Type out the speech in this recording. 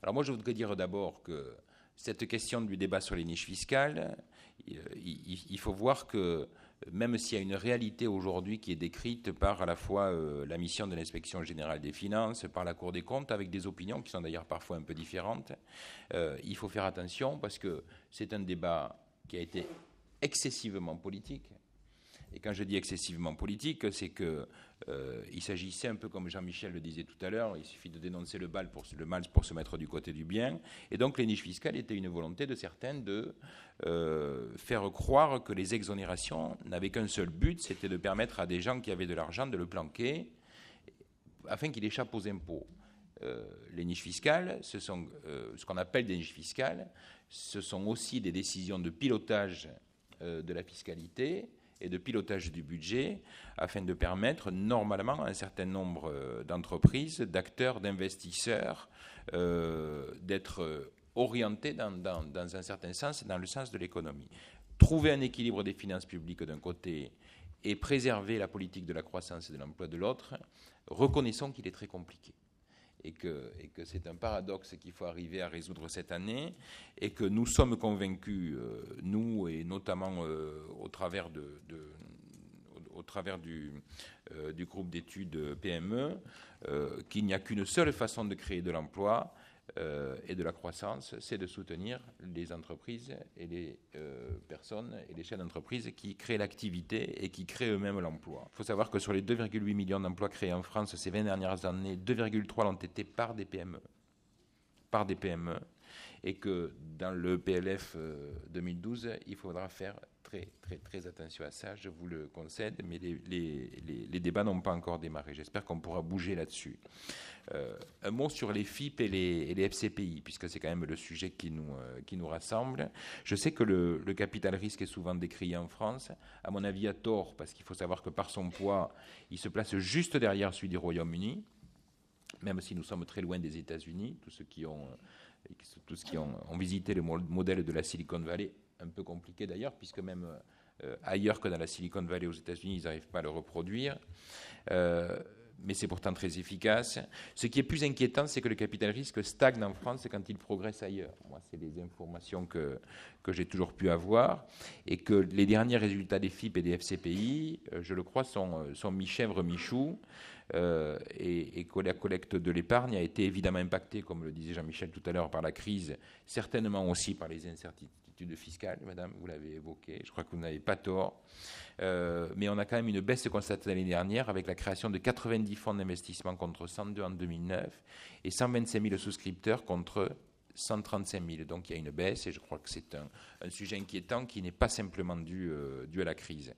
Alors moi, je voudrais dire d'abord que cette question du débat sur les niches fiscales, il faut voir que même s'il y a une réalité aujourd'hui qui est décrite par à la fois la mission de l'inspection générale des finances, par la Cour des comptes, avec des opinions qui sont d'ailleurs parfois un peu différentes, il faut faire attention parce que c'est un débat qui a été excessivement politique. Et quand je dis excessivement politique, c'est qu'il s'agissait un peu comme Jean-Michel le disait tout à l'heure, il suffit de dénoncer le mal pour se mettre du côté du bien. Et donc les niches fiscales étaient une volonté de certains de faire croire que les exonérations n'avaient qu'un seul but, c'était de permettre à des gens qui avaient de l'argent de le planquer afin qu'il échappe aux impôts. Les niches fiscales, ce sont ce qu'on appelle des niches fiscales, ce sont aussi des décisions de pilotage de la fiscalité et de pilotage du budget afin de permettre normalement à un certain nombre d'entreprises, d'acteurs, d'investisseurs d'être orientés dans un certain sens, dans le sens de l'économie. Trouver un équilibre des finances publiques d'un côté et préserver la politique de la croissance et de l'emploi de l'autre, reconnaissons qu'il est très compliqué. Et que c'est un paradoxe qu'il faut arriver à résoudre cette année, et que nous sommes convaincus, nous et notamment au travers du groupe d'études PME, qu'il n'y a qu'une seule façon de créer de l'emploi et de la croissance, c'est de soutenir les entreprises et les personnes et les chefs d'entreprise qui créent l'activité et qui créent eux-mêmes l'emploi. Il faut savoir que sur les 2,8 millions d'emplois créés en France ces 20 dernières années, 2,3 l'ont été par des PME. Et que dans le PLF 2012, il faudra faire très attention à ça, je vous le concède, mais les débats n'ont pas encore démarré. J'espère qu'on pourra bouger là-dessus. Un mot sur les FIP et les FCPI, puisque c'est quand même le sujet qui nous rassemble. Je sais que le capital risque est souvent décrié en France, à mon avis à tort, parce qu'il faut savoir que par son poids, il se place juste derrière celui du Royaume-Uni, même si nous sommes très loin des États-Unis, tous ceux qui ont visité le modèle de la Silicon Valley, un peu compliqué d'ailleurs, puisque même ailleurs que dans la Silicon Valley aux États-Unis, ils n'arrivent pas à le reproduire. Mais c'est pourtant très efficace. Ce qui est plus inquiétant, c'est que le capital risque stagne en France quand il progresse ailleurs. Moi, c'est les informations que j'ai toujours pu avoir, et que les derniers résultats des FIP et des FCPI, je le crois, sont mi-chèvre, mi-chou, et que la collecte de l'épargne a été évidemment impactée, comme le disait Jean-Michel tout à l'heure, par la crise, certainement aussi par les incertitudes fiscales, madame, vous l'avez évoqué, je crois que vous n'avez pas tort, mais on a quand même une baisse constatée l'année dernière avec la création de 90 fonds d'investissement contre 102 en 2009 et 125 000 souscripteurs contre 135 000. Donc il y a une baisse, et je crois que c'est un sujet inquiétant qui n'est pas simplement dû à la crise.